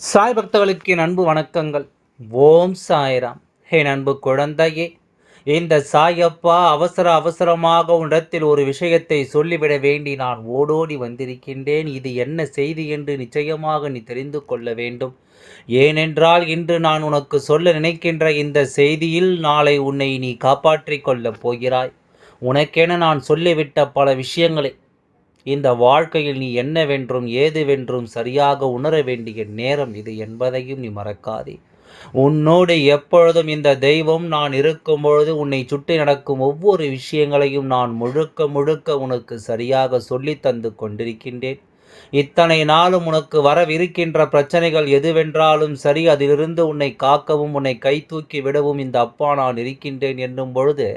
சாய் பக்தர்களுக்கு என் அன்பு வணக்கங்கள். ஓம் சாய்ராம். என் அன்பு குழந்தையே, இந்த சாயப்பா அவசரமாக உன்னிடத்தில் ஒரு விஷயத்தை சொல்லிவிட வேண்டி நான் ஓடோடி வந்திருக்கின்றேன். இது என்ன செய்தி என்று நிச்சயமாக நீ தெரிந்து கொள்ள வேண்டும். ஏனென்றால் இன்று நான் உனக்கு சொல்ல நினைக்கின்ற இந்த செய்தியில் நாளை உன்னை நீ காப்பாற்றிக் கொள்ளப் போகிறாய். உனக்கென நான் சொல்லிவிட்ட பல விஷயங்களை இந்த வாழ்க்கையில் நீ என்னவென்றும் ஏதுவென்றும் சரியாக உணர வேண்டிய நேரம் இது என்பதையும் நீ மறக்காதே. உன்னோடு எப்பொழுதும் இந்த தெய்வம் நான் இருக்கும் பொழுது உன்னை சுற்றி நடக்கும் ஒவ்வொரு விஷயங்களையும் நான் முழுக்க முழுக்க உனக்கு சரியாக சொல்லி தந்து கொண்டிருக்கின்றேன். இத்தனை நாளும் உனக்கு வரவிருக்கின்ற பிரச்சனைகள் எதுவென்றாலும் சரி, அதிலிருந்து உன்னை காக்கவும் உன்னை கை தூக்கி விடவும் இந்த அப்பா நான் இருக்கின்றேன் என்னும் பொழுது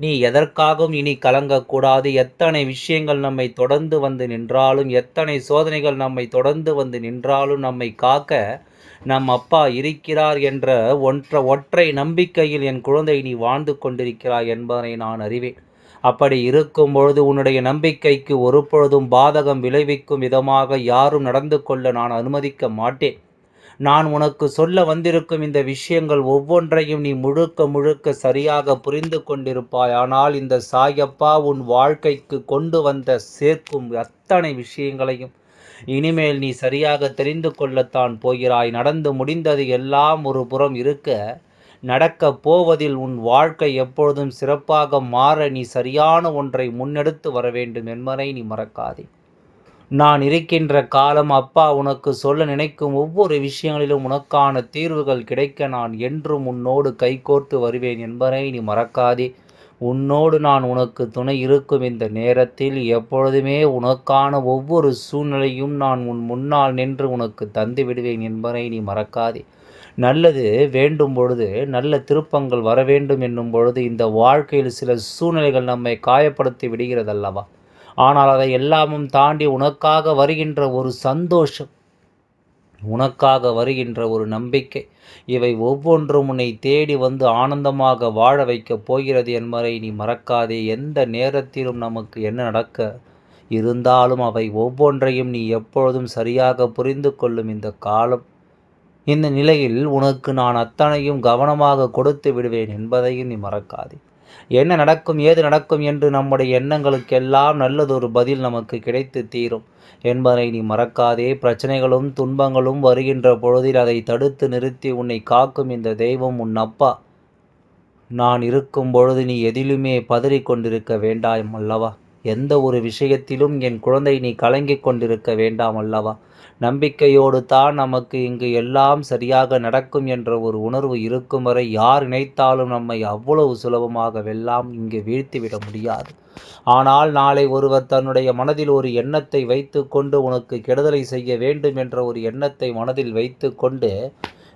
நீ எதற்காகவும் இனி கலங்கக்கூடாது. எத்தனை விஷயங்கள் நம்மை தொடர்ந்து வந்து நின்றாலும், எத்தனை சோதனைகள் நம்மை தொடர்ந்து வந்து நின்றாலும், நம்மை காக்க நம் அப்பா இருக்கிறார் என்ற ஒற்றை நம்பிக்கையில் என் குழந்தை நீ வாழ்ந்து கொண்டிருக்கிறாய் என்பதனை நான் அறிவேன். அப்படி இருக்கும் பொழுது உன்னுடைய நம்பிக்கைக்கு ஒரு பொழுதும் பாதகம் விளைவிக்கும் விதமாக யாரும் நடந்து கொள்ள நான் அனுமதிக்க மாட்டேன். நான் உனக்கு சொல்ல வந்திருக்கும் இந்த விஷயங்கள் ஒவ்வொன்றையும் நீ முழுக்க முழுக்க சரியாக புரிந்து கொண்டிருப்பாய். ஆனால் இந்த சாயப்பா உன் வாழ்க்கைக்கு கொண்டு வந்த சேர்க்கும் அத்தனை விஷயங்களையும் இனிமேல் நீ சரியாக தெரிந்து கொள்ளத்தான் போகிறாய். நடந்து முடிந்தது எல்லாம் ஒரு புறம் இருக்க, நடக்கப் போவதில் உன் வாழ்க்கை எப்பொழுதும் சிறப்பாக மாற நீ சரியான ஒன்றை முன்னெடுத்து வர வேண்டும் என்பதை நீ மறக்காதே. நான் இருக்கின்ற காலம் அப்பா உனக்கு சொல்ல நினைக்கும் ஒவ்வொரு விஷயங்களிலும் உனக்கான தீர்வுகள் கிடைக்க நான் என்றும் உன்னோடு கைகோர்த்து வருவேன் என்பதை நீ மறக்காதே. உன்னோடு நான் உனக்கு துணை இருக்கும் இந்த நேரத்தில் எப்பொழுதுமே உனக்கான ஒவ்வொரு சூழ்நிலையும் நான் உன் முன்னால் நின்று உனக்கு தந்து விடுவேன் என்பதை நீ மறக்காதே. நல்லது வேண்டும் பொழுது நல்ல திருப்பங்கள் வர வேண்டும் என்னும் பொழுது இந்த வாழ்க்கையில் சில சூழ்நிலைகள் நம்மை காயப்படுத்தி விடுகிறதல்லவா? ஆனால் அதை எல்லாமும் தாண்டி உனக்காக வருகின்ற ஒரு சந்தோஷம், உனக்காக வருகின்ற ஒரு நம்பிக்கை, இவை ஒவ்வொன்றும் உன்னை தேடி வந்து ஆனந்தமாக வாழ வைக்கப் போகிறது என்பதை நீ மறக்காதே. எந்த நேரத்திலும் நமக்கு என்ன நடக்க இருந்தாலும் அவை ஒவ்வொன்றையும் நீ எப்பொழுதும் சரியாக புரிந்து கொள்ளும் இந்த காலம், இந்த நிலையில் உனக்கு நான் அத்தனையும் கவனமாக கொடுத்து விடுவேன் என்பதையும் நீ மறக்காதே. என்ன நடக்கும் ஏது நடக்கும் என்று நம்முடைய எண்ணங்களுக்கெல்லாம் நல்லதொரு பதில் நமக்கு கிடைத்து தீரும் என்பதை நீ மறக்காதே. பிரச்சனைகளும் துன்பங்களும் வருகின்ற பொழுதில் அதை தடுத்து நிறுத்தி உன்னை காக்கும் இந்த தெய்வம் உன் அப்பா நான் இருக்கும் பொழுது நீ எதிலுமே பதறிக் கொண்டிருக்க வேண்டாம் அல்லவா? எந்த ஒரு விஷயத்திலும் என் குழந்தை நீ கலங்கிக் கொண்டிருக்க வேண்டாம் அல்லவா? நம்பிக்கையோடு தான் நமக்கு இங்கு எல்லாம் சரியாக நடக்கும் என்ற ஒரு உணர்வு இருக்கும் வரை யார் நினைத்தாலும் நம்மை அவ்வளவு சுலபமாக வெல்லாம் இங்கு வீழ்த்திவிட முடியாது. ஆனால் நாளை ஒருவர் தன்னுடைய மனதில் ஒரு எண்ணத்தை வைத்து கொண்டு உனக்கு கெடுதலை செய்ய வேண்டும் என்ற ஒரு எண்ணத்தை மனதில் வைத்து கொண்டு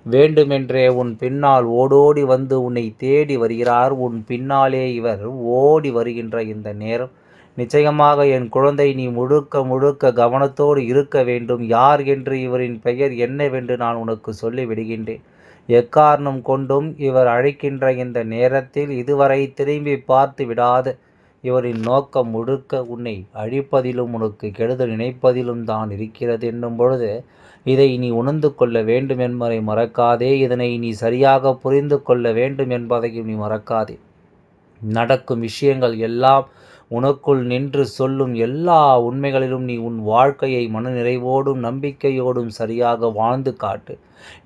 வேண்டுமென்றே உன் பின்னால் ஓடோடி வந்து உன்னை தேடி வருகிறார். உன் பின்னாலே இவர் ஓடி வருகின்ற இந்த நேரம் நிச்சயமாக என் குழந்தை நீ முழுக்க முழுக்க கவனத்தோடு இருக்க வேண்டும். யார் என்று இவரின் பெயர் என்னவென்று நான் உனக்கு சொல்லி விடுகின்றேன். எக்காரணம் கொண்டும் இவர் அழைக்கின்ற இந்த நேரத்தில் இதுவரை திரும்பி பார்த்து விடாத இவரின் நோக்கம் முழுக்க உன்னை அழிப்பதிலும் உனக்கு கெடுதல் நினைப்பதிலும் தான் இருக்கிறது என்னும் பொழுது இதை நீ உணர்ந்து கொள்ள வேண்டும் என்பதை மறக்காதே. இதனை நீ சரியாக புரிந்து கொள்ள வேண்டும் என்பதையும் நீ மறக்காதே. நடக்கும் விஷயங்கள் எல்லாம் உனக்குள் நின்று சொல்லும் எல்லா உண்மைகளிலும் நீ உன் வாழ்க்கையை மனநிறைவோடும் நம்பிக்கையோடும் சரியாக வாழ்ந்து காட்டு.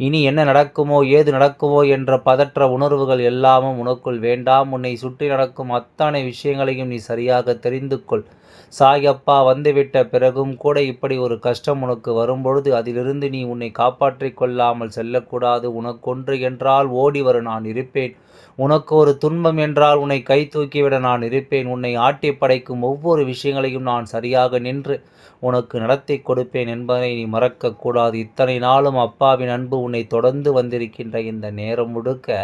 இனி என்ன நடக்குமோ ஏது நடக்குமோ என்ற பதற்ற உணர்வுகள் எல்லாமும் உனக்குள் வேண்டாம். உன்னை சுற்றி நடக்கும் அத்தனை விஷயங்களையும் நீ சரியாக தெரிந்து கொள். சாயப்பா வந்துவிட்ட பிறகும் கூட இப்படி ஒரு கஷ்டம் உனக்கு வரும்பொழுது அதிலிருந்து நீ உன்னை காப்பாற்றிக் கொள்ளாமல் செல்லக்கூடாது. உனக்கொன்று என்றால் ஓடி வர நான் இருப்பேன். உனக்கு ஒரு துன்பம் என்றால் உன்னை கை தூக்கிவிட நான் இருப்பேன். உன்னை ஆட்டி படைக்கும் ஒவ்வொரு விஷயங்களையும் நான் சரியாக நின்று உனக்கு நடத்தி கொடுப்பேன் என்பதை நீ மறக்கக்கூடாது. இத்தனை நாளும் அப்பாவின் அன்பு உன்னை தொடர்ந்து வந்திருக்கின்ற இந்த நேரம் முழுக்க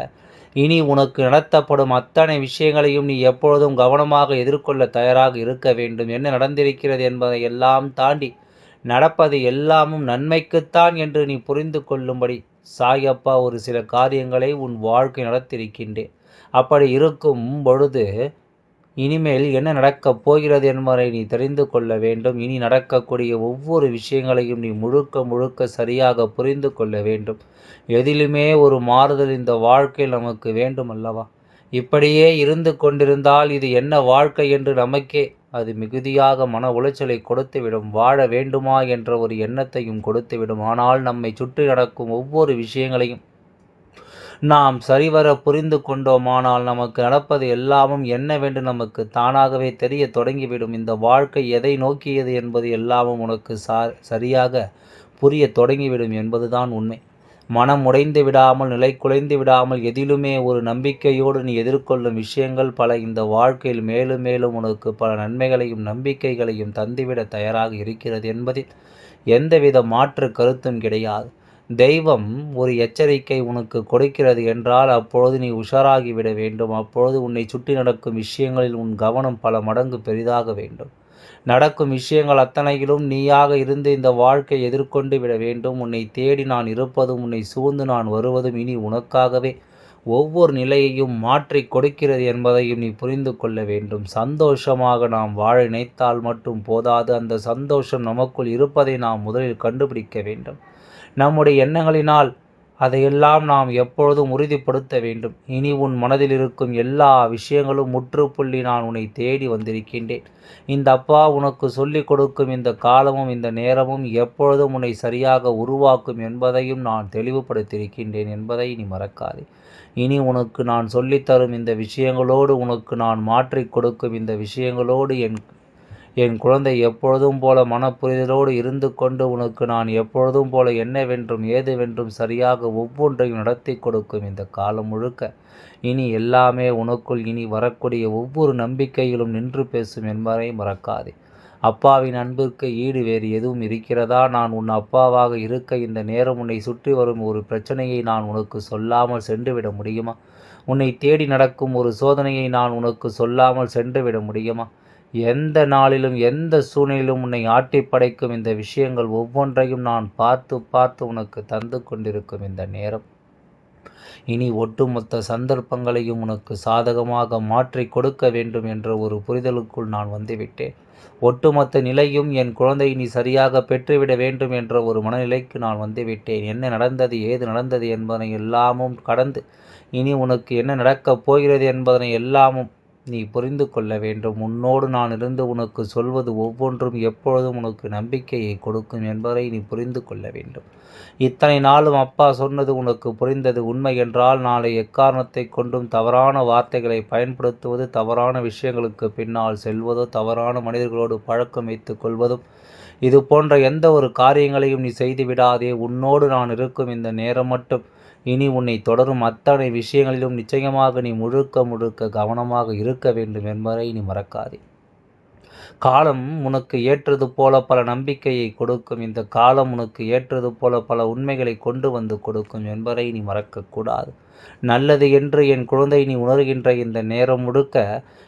இனி உனக்கு நடத்தப்படும் அத்தனை விஷயங்களையும் நீ எப்பொழுதும் கவனமாக எதிர்கொள்ள தயாராக இருக்க வேண்டும். என்ன நடந்திருக்கிறது என்பதை எல்லாம் தாண்டி நடப்பது எல்லாமும் நன்மைக்குத்தான் என்று நீ புரிந்து கொள்ளும்படி சாயப்பா ஒரு சில காரியங்களை உன் வாழ்க்கை நடத்தியிருக்கின்றேன். அப்படி இருக்கும் பொழுது இனிமேல் என்ன நடக்கப் போகிறது என்பதை நீ தெரிந்து கொள்ள வேண்டும். இனி நடக்கக்கூடிய ஒவ்வொரு விஷயங்களையும் நீ முழுக்க முழுக்க சரியாக புரிந்து கொள்ள வேண்டும். எதிலுமே ஒரு மாறுதல் இந்த வாழ்க்கையில் நமக்கு வேண்டும் அல்லவா? இப்படியே இருந்து கொண்டிருந்தால் இது என்ன வாழ்க்கை என்று நமக்கே அது மிகுதியாக மன உளைச்சலை கொடுத்துவிடும். வாழ வேண்டுமா என்ற ஒரு எண்ணத்தையும் கொடுத்துவிடும். ஆனால் நம்மை சுற்றி நடக்கும் ஒவ்வொரு விஷயங்களையும் நாம் சரிவர புரிந்து கொண்டோமானால் நமக்கு நடப்பது எல்லாமும் என்னவென்று நமக்கு தானாகவே தெரிய தொடங்கிவிடும். இந்த வாழ்க்கை எதை நோக்கியது என்பது எல்லாமும் உனக்கு சரியாக புரிய தொடங்கிவிடும் என்பதுதான் உண்மை. மனம் உடைந்து விடாமல், நிலை குலைந்து விடாமல், எதிலுமே ஒரு நம்பிக்கையோடு நீ எதிர்கொள்ளும் விஷயங்கள் பல இந்த வாழ்க்கையில் மேலும் மேலும் உனக்கு பல நன்மைகளையும் நம்பிக்கைகளையும் தந்துவிட தயாராக இருக்கிறது என்பதில் எந்தவித மாற்று கருத்தும் கிடையாது. தெய்வம் ஒரு எச்சரிக்கை உனக்கு கொடுக்கிறது என்றால் அப்பொழுது நீ உஷாராகிவிட வேண்டும். அப்பொழுது உன்னை சுற்றி நடக்கும் விஷயங்களில் உன் கவனம் பல மடங்கு பெரிதாக வேண்டும். நடக்கும் விஷயங்கள் அத்தனையிலும் நீயாக இருந்து இந்த வாழ்க்கையை எதிர்கொண்டு விட வேண்டும். உன்னை தேடி நான் இருப்பதும் உன்னை சூழ்ந்து நான் வருவதும் இனி உனக்காகவே ஒவ்வொரு நிலையையும் மாற்றி கொடுக்கிறது என்பதையும் நீ புரிந்து கொள்ள வேண்டும். சந்தோஷமாக நாம் வாழ நினைத்தால் மட்டும் போதாது. அந்த சந்தோஷம் நமக்குள் இருப்பதை நாம் முதலில் கண்டுபிடிக்க வேண்டும். நம்முடைய எண்ணங்களினால் அதையெல்லாம் நாம் எப்பொழுதும் உறுதிப்படுத்த வேண்டும். இனி உன் மனதில் இருக்கும் எல்லா விஷயங்களும் முற்றுப்புள்ளி நான் உன்னை தேடி வந்திருக்கின்றேன். இந்த அப்பா உனக்கு சொல்லிக் கொடுக்கும் இந்த காலமும் இந்த நேரமும் எப்பொழுதும் உன்னை சரியாக உருவாக்கும் என்பதையும் நான் தெளிவுபடுத்தியிருக்கின்றேன் என்பதை நீ மறக்காதே. இனி உனக்கு நான் சொல்லித்தரும் இந்த விஷயங்களோடு உனக்கு நான் மாற்றிக் கொடுக்கும் இந்த விஷயங்களோடு என் குழந்தை எப்பொழுதும் போல மனப்புரிதலோடு இருந்து கொண்டு உனக்கு நான் எப்பொழுதும் போல என்னவென்றும் ஏதுவென்றும் சரியாக ஒவ்வொன்றையும் நடத்தி கொடுக்கும் இந்த காலம் முழுக்க இனி எல்லாமே உனக்குள் இனி வரக்கூடிய ஒவ்வொரு நம்பிக்கையிலும் நின்று பேசும் என்பதை மறக்காதே. அப்பாவின் அன்பிற்கு ஈடு வேறு எதுவும் இருக்கிறதா? நான் உன் அப்பாவாக இருக்க இந்த நேரம் உன்னை சுற்றி வரும் ஒரு பிரச்சனையை நான் உனக்கு சொல்லாமல் சென்றுவிட முடியுமா? உன்னை தேடி நடக்கும் ஒரு சோதனையை நான் உனக்கு சொல்லாமல் சென்றுவிட முடியுமா? எந்த நாளிலும் எந்த சூழ்நிலையிலும் உன்னை ஆட்டி படைக்கும் இந்த விஷயங்கள் ஒவ்வொன்றையும் நான் பார்த்து பார்த்து உனக்கு தந்து கொண்டிருக்கும் இந்த நேரம் இனி ஒட்டுமொத்த சந்தர்ப்பங்களையும் உனக்கு சாதகமாக மாற்றி கொடுக்க வேண்டும் என்ற ஒரு புரிதலுக்குள் நான் வந்துவிட்டேன். ஒட்டுமொத்த நிலையும் என் குழந்தை நீ சரியாக பெற்றுவிட வேண்டும் என்ற ஒரு மனநிலைக்கு நான் வந்துவிட்டேன். என்ன நடந்தது ஏது நடந்தது என்பதனை எல்லாமும் கடந்து இனி உனக்கு என்ன நடக்கப் போகிறது என்பதனை எல்லாமும் நீ புரிந்து கொள்ள வேண்டும். உன்னோடு நான் இருந்து உனக்கு சொல்வது ஒவ்வொன்றும் எப்பொழுதும் உனக்கு நம்பிக்கையை கொடுக்கும் என்பதை நீ புரிந்து கொள்ள வேண்டும். இத்தனை நாளும் அப்பா சொன்னது உனக்கு புரிந்தது உண்மை என்றால் நாளை எக்காரணத்தை கொண்டும் தவறான வார்த்தைகளை பயன்படுத்துவது, தவறான விஷயங்களுக்கு பின்னால் செல்வதோ, தவறான மனிதர்களோடு பழக்கம் வைத்துக் கொள்வதும் இது போன்ற எந்த ஒரு காரியங்களையும் நீ செய்து விடாதே. உன்னோடு நான் இருக்கும் இந்த நேரம் மட்டும் இனி உன்னை தொடரும் அத்தனை விஷயங்களிலும் நிச்சயமாக நீ முழுக்க முழுக்க கவனமாக இருக்க வேண்டும் என்பதை நீ மறக்காதே. காலம் உனக்கு ஏற்றது போல பல நம்பிக்கையை கொடுக்கும். இந்த காலம் உனக்கு ஏற்றது போல பல உண்மைகளை கொண்டு வந்து கொடுக்கும் என்பதை நீ மறக்கக்கூடாது. நல்லது என்று என் குழந்தை நீ உணர்கின்ற இந்த நேரம் முழுக்க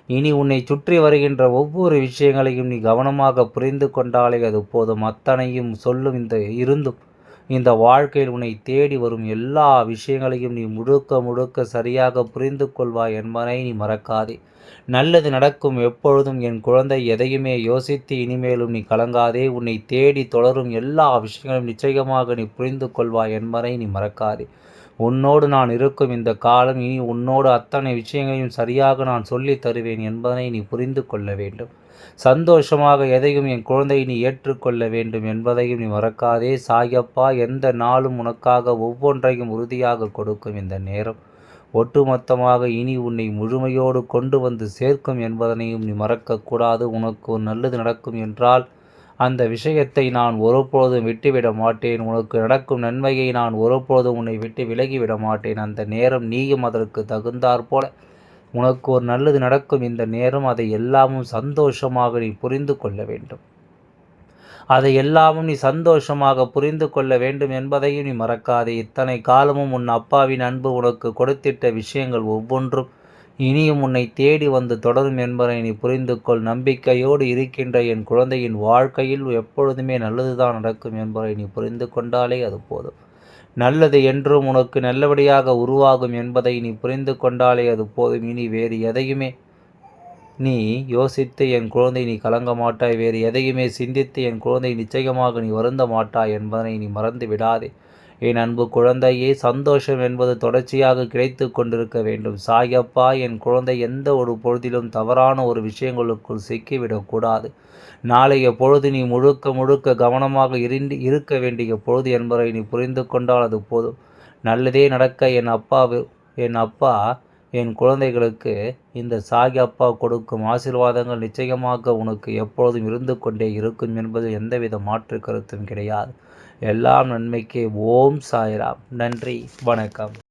இனி உன்னை சுற்றி வருகின்ற ஒவ்வொரு விஷயங்களையும் நீ கவனமாக புரிந்து கொண்டாலே அது போதும். அத்தனையும் சொல்லும் இருந்தும் இந்த வாழ்க்கையில் உன்னை தேடி வரும் எல்லா விஷயங்களையும் நீ முழுக்க முழுக்க சரியாக புரிந்து கொள்வாய் என்பதை நீ மறக்காதே. நல்லது நடக்கும் எப்பொழுதும் என் குழந்தை. எதையுமே யோசித்து இனிமேலும் நீ கலங்காதே. உன்னை தேடி தொடரும் எல்லா விஷயங்களும் நிச்சயமாக நீ புரிந்து கொள்வாய் என்பதை நீ மறக்காதே. உன்னோடு நான் இருக்கும் இந்த காலம் இனி உன்னோடு அத்தனை விஷயங்களையும் சரியாக நான் சொல்லித் தருவேன் என்பதனை நீ புரிந்து கொள்ள வேண்டும். சந்தோஷமாக எதையும் என் குழந்தை நீ ஏற்றுக்கொள்ள வேண்டும் என்பதையும் நீ மறக்காதே. சாயப்பா எந்த நாளும் உனக்காக ஒவ்வொன்றையும் உறுதியாக கொடுக்கும் இந்த நேரம் ஒட்டுமொத்தமாக இனி உன்னை முழுமையோடு கொண்டு வந்து சேர்க்கும் என்பதனையும் நீ மறக்கக்கூடாது. உனக்கு ஒரு நல்லது நடக்கும் என்றால் அந்த விஷயத்தை நான் ஒருபொழுதும் விட்டுவிட மாட்டேன். உனக்கு நடக்கும் நன்மையை நான் ஒருபொழுதும் உன்னை விட்டு விலகிவிட மாட்டேன். அந்த நேரம் நீயும் அதற்கு தகுந்தாற்போல உனக்கு ஒரு நல்லது நடக்கும் இந்த நேரம். அதை எல்லாமும் சந்தோஷமாக நீ புரிந்து கொள்ள வேண்டும். அதை எல்லாமும் நீ சந்தோஷமாக புரிந்து கொள்ள வேண்டும் என்பதையும் நீ மறக்காதே. இத்தனை காலமும் உன் அப்பாவின் அன்பு உனக்கு கொடுத்திட்ட விஷயங்கள் ஒவ்வொன்றும் இனியும் உன்னை தேடி வந்து தொடரும் என்பதை நீ புரிந்து கொள். நம்பிக்கையோடு இருக்கின்ற என் குழந்தையின் வாழ்க்கையில் எப்பொழுதுமே நல்லதுதான் நடக்கும் என்பதை நீ புரிந்து கொண்டாலே அது போதும். நல்லது என்றும் உனக்கு நல்லபடியாக உருவாகும் என்பதை நீ புரிந்து கொண்டாலே அது போதும். இனி வேறு எதையுமே நீ யோசித்து என் குழந்தை நீ கலங்க மாட்டாய், வேறு எதையுமே சிந்தித்து என் குழந்தை நிச்சயமாக நீ வருந்த மாட்டாய் என்பதனை நீ மறந்து விடாதே. என் அன்பு குழந்தையே, சந்தோஷம் என்பது தொடர்ச்சியாக கிடைத்து கொண்டிருக்க வேண்டும். சாயப்பா, என் குழந்தை எந்த ஒரு பொழுதிலும் தவறான ஒரு விஷயங்களுக்குள் சிக்கிவிடக்கூடாது. நாளைய பொழுது நீ முழுக்க முழுக்க கவனமாக இருக்க வேண்டிய பொழுது என்பதை நீ புரிந்து கொண்டால் அது போதும். நல்லதே நடக்க என் அப்பா என் குழந்தைகளுக்கு இந்த சாயப்பா கொடுக்கும் ஆசீர்வாதங்கள் நிச்சயமாக உனக்கு எப்பொழுதும் இருந்து கொண்டே இருக்கும் என்பது எந்தவித மாற்று கருத்தும் கிடையாது. எல்லாம் நன்மைக்கே. ஓம் சாய்ராம். நன்றி, வணக்கம்.